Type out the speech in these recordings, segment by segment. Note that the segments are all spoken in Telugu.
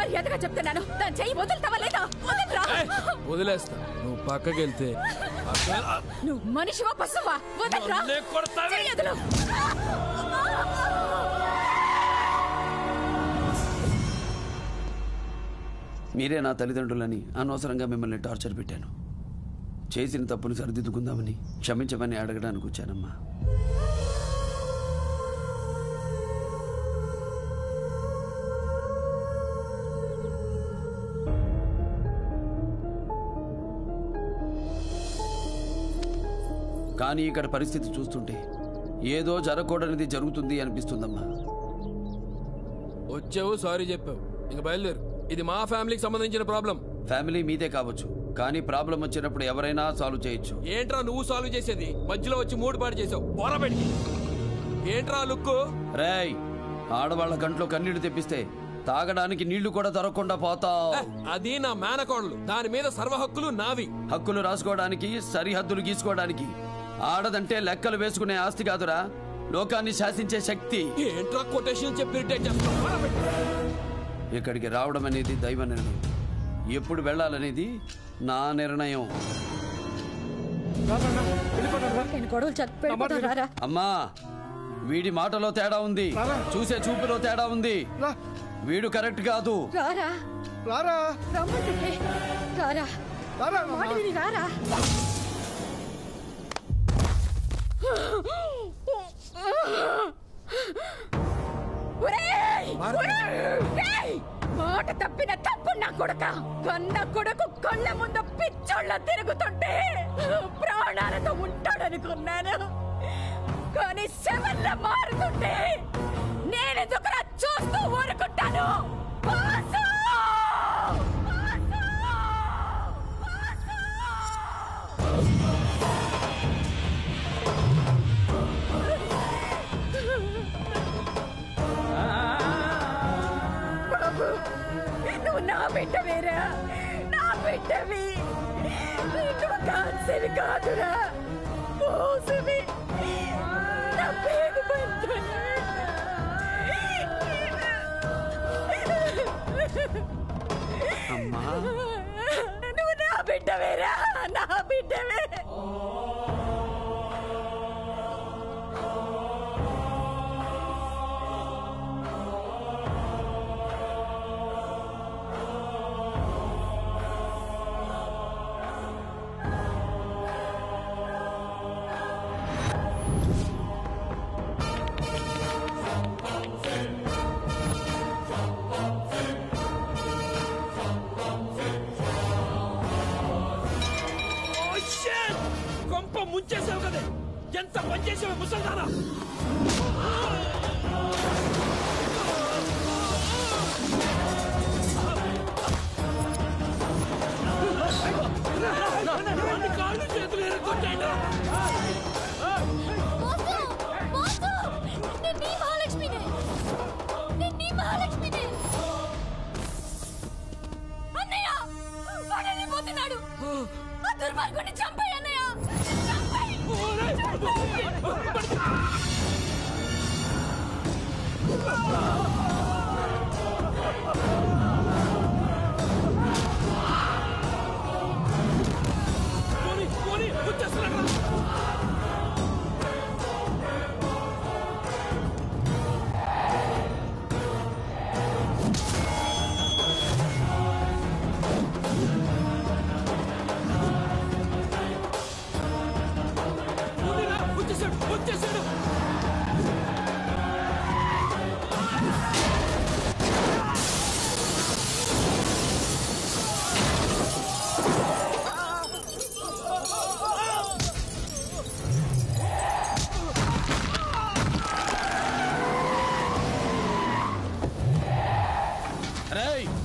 మర్యాదగా చెప్తున్నాను, దాని చెయ్యి వదులుతావా లేదా? వదలరా. వదిలేస్తా. నువ్వు పక్కకెళ్తే. నువ్వు మనిషివా పశువా? వదలరా. చెయ్యదులు. మీరే నా తల్లిదండ్రులని అనవసరంగా మిమ్మల్ని టార్చర్ పెట్టాను. చేసిన తప్పును సరిదిద్దుకుందామని క్షమించమని అడగడానికి వచ్చానమ్మా. కానీ ఇక్కడ పరిస్థితి చూస్తుంటే ఏదో జరగకూడనిది జరుగుతుంది అనిపిస్తుందమ్మా. వచ్చావు, సారీ చెప్పావు, ఇంక బయలుదేరు. ఇది మా ఫ్యామిలీకి సంబంధించిన ప్రాబ్లం. ఫ్యామిలీ మీదే కావచ్చు, కానీ ప్రాబ్లం వచ్చినప్పుడు ఎవరైనా సాల్వ్ చేయొచ్చు. ఏంట్రా నువ్వు సాల్వ్ చేసేది? మధ్యలో వచ్చి మూడు పాటు చేసావు. పోరాబెట్టి ఏంట్రా లుక్కు? రేయ్, ఆడవాళ్ల కంట్లో కన్నీళ్లు తెప్పిస్తే తాగడానికి నీళ్లు కూడా దొరకకుండా పోతావు. అది నా మేనకోడలు, దాని మీద సర్వ హక్కులు నావి. హక్కులు రాసుకోవడానికి, సరిహద్దులు గీసుకోవడానికి. ఆడదంటే లెక్కలు వేసుకునే ఆస్తి కాదురా, లోకాన్ని శాసించే శక్తి. ఏంట్రా కొటేషన్ చెప్పి ఇరిటేట్ చేస్తావు? ఇక్కడికి రావడం అనేది దైవ నిర్ణయం, ఎప్పుడు వెళ్ళాలనేది నా నిర్ణయం. అమ్మా, వీడి మాటలో తేడా ఉంది, చూసే చూపులో తేడా ఉంది. వీడు కరెక్ట్ కాదు. మాట తప్పిన తప్పు నా కొడుక. కన్న కొడుకు కళ్ళ ముందు పిచ్చోళ్ళ తిరుగుతుంటే ప్రాణాలతో ఉంటాడనుకున్నాను, కానీ శవల్ల మారుతుంటే నేనెందుకు చూస్తూ ఊరుకుంటాను? నువ్వు నా బిడ్డవేరా, నా బిడ్డవి. నువ్వు కాల్సేవి కాదురా, మోసవి. నా పేరు అమ్మా, నువ్వు నా బిడ్డవేరా, నా బిడ్డవే. ముంచేసావు కదా, ఎంత పని చేసావు ముసల్దానా? కాళ్ళు చేతులు ఎరగొట్టాడు. అన్నయ్య వాడని పోతున్నాడు. ఆ దుర్మార్గుడిని చంపేయ్ అన్నయ్య.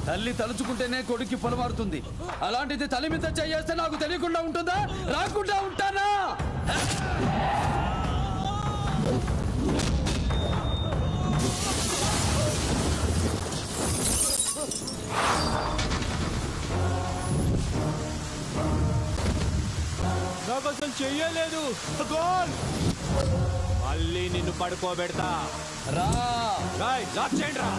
తల్లి తలుచుకుంటేనే కొడుక్కి పొలమారుతుంది, అలాంటిది తల్లి మీద చేయేస్తే నాకు తెలియకుండా ఉంటుందా? రాకుండా ఉంటానా? నాకు అసలు చెయ్యలేదు. గోల్, మళ్ళీ నిన్ను పడుకోబెడతా. రా, లాక్ చేయండి రా.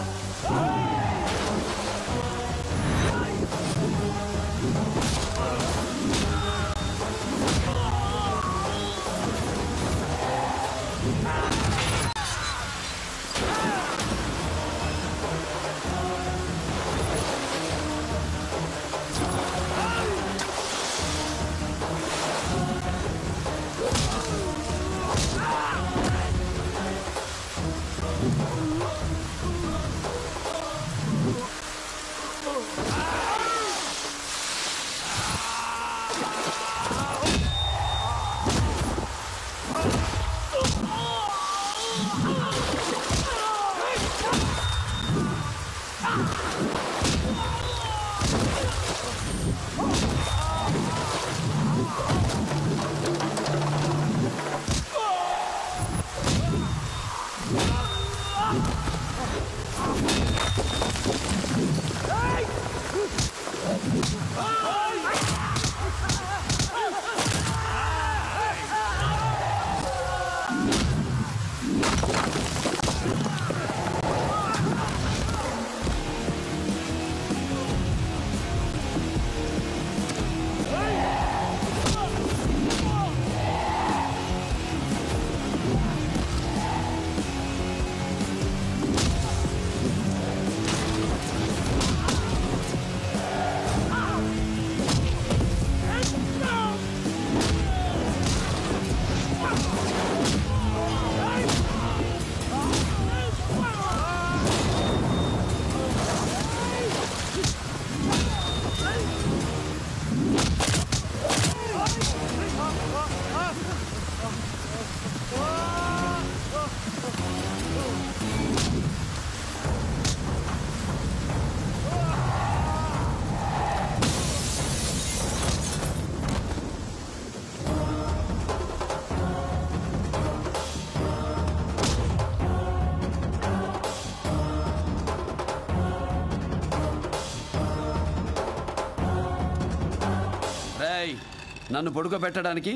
నన్ను పడుకోబెట్టడానికి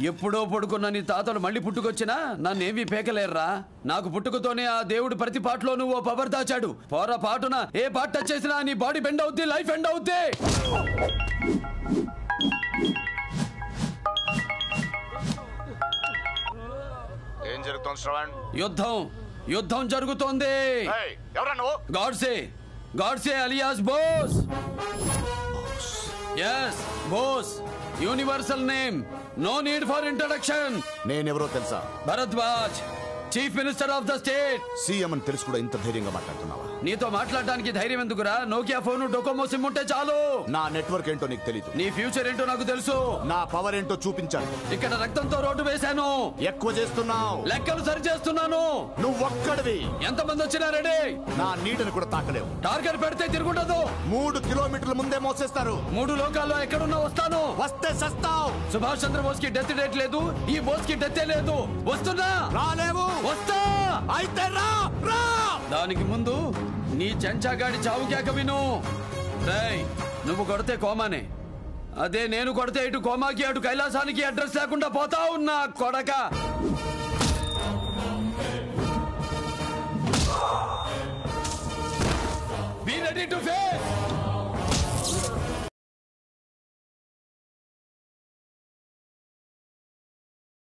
ఎప్పుడో పడుకున్న నీ తాతలు మళ్ళీ పుట్టుకొచ్చినా నన్నేమీ పేకలేర్రా. నాకు పుట్టుకతోనే ఆ దేవుడు ప్రతి పాటలోనూ ఓ పవర్ దాచాడు. పోరా పాటున ఏ పాట టచ్ చేసినా నీ బాడీ బెండ్ అవుద్ది, లైఫ్ ఎండ్ అవుద్ది. ఏం జరుగుతోంది శ్రవణ్? యుద్ధం జరుగుతోంది. Godse alias Bose. Yes Bose, universal name, no need for introduction. నేనెవరో తెలుసా? Bharadwaj, chief minister of the state. CM అని తెలుసు కూడా ఇంత ధైర్యంగా మాట్లాడుతున్నావా? నీతో మాట్లాడడానికి ధైర్యం ఎందుకురా? నోకియా ఫోన్, డొకోమో సిమ్ ఉంటే చాలు. నా నెట్వర్క్ ఏంటో నీకు తెలీదు. నీ ఫ్యూచర్ ఏంటో నాకు తెలుసు. నా పవర్ ఏంటో చూపించాను. ఇక్కడ రక్తంతో రోడ్డు వేశాను. ఎక్కువ చేస్తున్నావు. లెక్కలు సరి చేస్తున్నాను. నువ్వొక్కడివి. ఎంతమంది వచ్చినా రెడీ. నా నీడని కూడా తాకలేవు. టార్గెట్ పెడితే తిరుగుండదు. 3 కిలోమీటర్ల ముందే మోసేస్తారు. 3 లోకాల్లో ఎక్కడున్నా వస్తాను. వస్తే సస్తావు. సుభాష్ చంద్రబోస్ కి డెత్ డేట్ లేదు, ఈ బోస్ కి డెత్ లేదు. వస్తున్నా. రాలేవు. వస్తా. అయితే రా. దానికి ముందు నీ చెంచాగాడి చావు కేక విను. రేయ్, నువ్వు కొడితే కోమానే, అదే నేను కొడితే ఇటు కోమాకి అటు కైలాసానికి అడ్రస్ లేకుండా పోతా ఉన్నా కొడక.